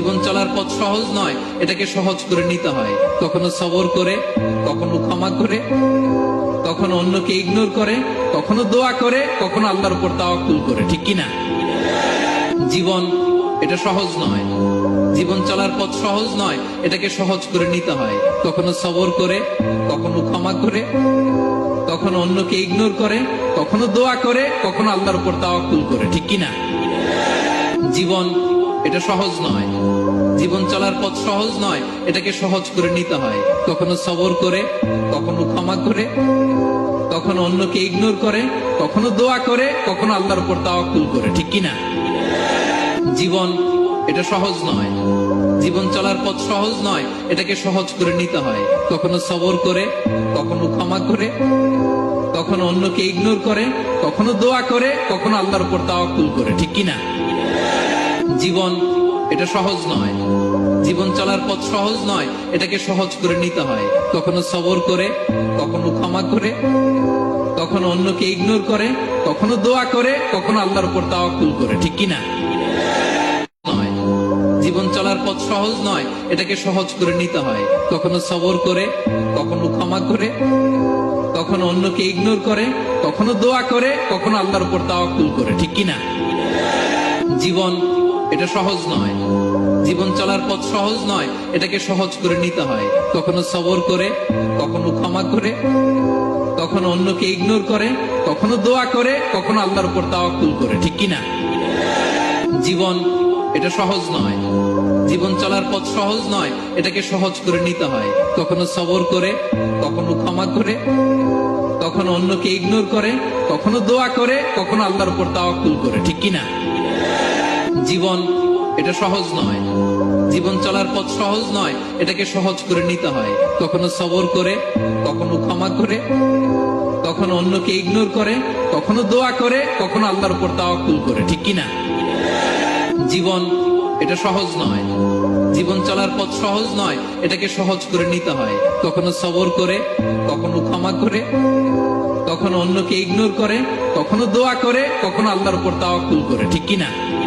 জীবন চলার পথ সহজ নয়, এটাকে সহজ করে নিতে হয়। কখনো সবর করে, কখনো ক্ষমা করে, কখনো অন্যকে ইগনোর করে, কখনো দোয়া করে, কখনো আল্লাহর উপর তাওয়াক্কুল করে। ঠিক কিনা? জীবন এটা সহজ নয়, জীবন চলার পথ সহজ নয়, এটাকে সহজ করে নিতে হয়। কখনো সবর করে, কখনো ক্ষমা করে, কখনো অন্যকে ইগনোর করে, কখনো দোয়া করে, কখনো আল্লাহর উপর তাওয়াক্কুল করে। ঠিক কিনা? জীবন এটা সহজ নয়, জীবন চলার পথ সহজ নয়, এটাকে সহজ করে নিতে হয়। কখনো সবর করে, কখনো ক্ষমা করে, কখনো অন্যকে ইগনোর করে, কখনো দোয়া করে, কখনো আল্লাহর উপর তাওয়াক্কুল করে। ঠিক কিনা? জীবন এটা সহজ নয়, জীবন চলার পথ সহজ নয়, এটাকে সহজ করে নিতে হয়। কখনো সবর করে, কখনো ক্ষমা করে, কখনো অন্যকে ইগনোর করে, কখনো দোয়া করে, কখনো আল্লাহর উপর তাওয়াক্কুল করে। ঠিক কিনা? জীবন এটা সহজ নয়, জীবন চলার পথ সহজ নয়, এটাকে সহজ করে নিতে হয়। কখনো সবর করে, কখনো ক্ষমা করে, কখনো অন্যকে ইগনোর করে, কখনো দোয়া করে, কখনো আল্লাহর উপর তাওয়াক্কুল করে। ঠিক কিনা? নয়, জীবন চলার পথ সহজ নয়, এটাকে সহজ করে নিতে হয়। কখনো সবর করে, কখনো ক্ষমা করে, কখনো অন্যকে ইগনোর করে, কখনো দোয়া করে, কখনো আল্লাহর উপর তাওয়াক্কুল করে। ঠিক কিনা? জীবন এটা সহজ নয়, জীবন চলার পথ সহজ নয়, এটাকে সহজ করে নিতে হয়। কখনো সবর করে, কখনো ক্ষমা করে, কখনো অন্যকে ইগনোর করে, কখনো দোয়া করে, কখনো আল্লাহর উপর তাওয়াক্কুল করে। ঠিক কিনা? জীবন এটা সহজ নয়, জীবন চলার পথ সহজ নয়, এটাকে সহজ করে নিতে হয়। কখনো সবর করে, কখনো ক্ষমা করে, কখনো অন্যকে ইগনোর করে, কখনো দোয়া করে, কখনো আল্লাহর উপর তাওয়াক্কুল করে। ঠিক কিনা? জীবন এটা সহজ নয়, জীবন চলার পথ সহজ নয়, এটাকে সহজ করে নিতে হয়। কখনো সবর করে, কখনো ক্ষমা করে, কখনো অন্যকে ইগনোর করে, কখনো দোয়া করে, কখনো আল্লাহর উপর তাওয়াক্কুল করে। ঠিক কিনা? জীবন এটা সহজ নয়, জীবন চলার পথ সহজ নয়, এটাকে সহজ করে নিতে হয়। কখনো সবর করে, কখনো ক্ষমা করে, কখনো অন্যকে ইগনোর করে, কখনো দোয়া করে, কখনো আল্লাহর উপর তাওয়াক্কুল করে। ঠিক কিনা?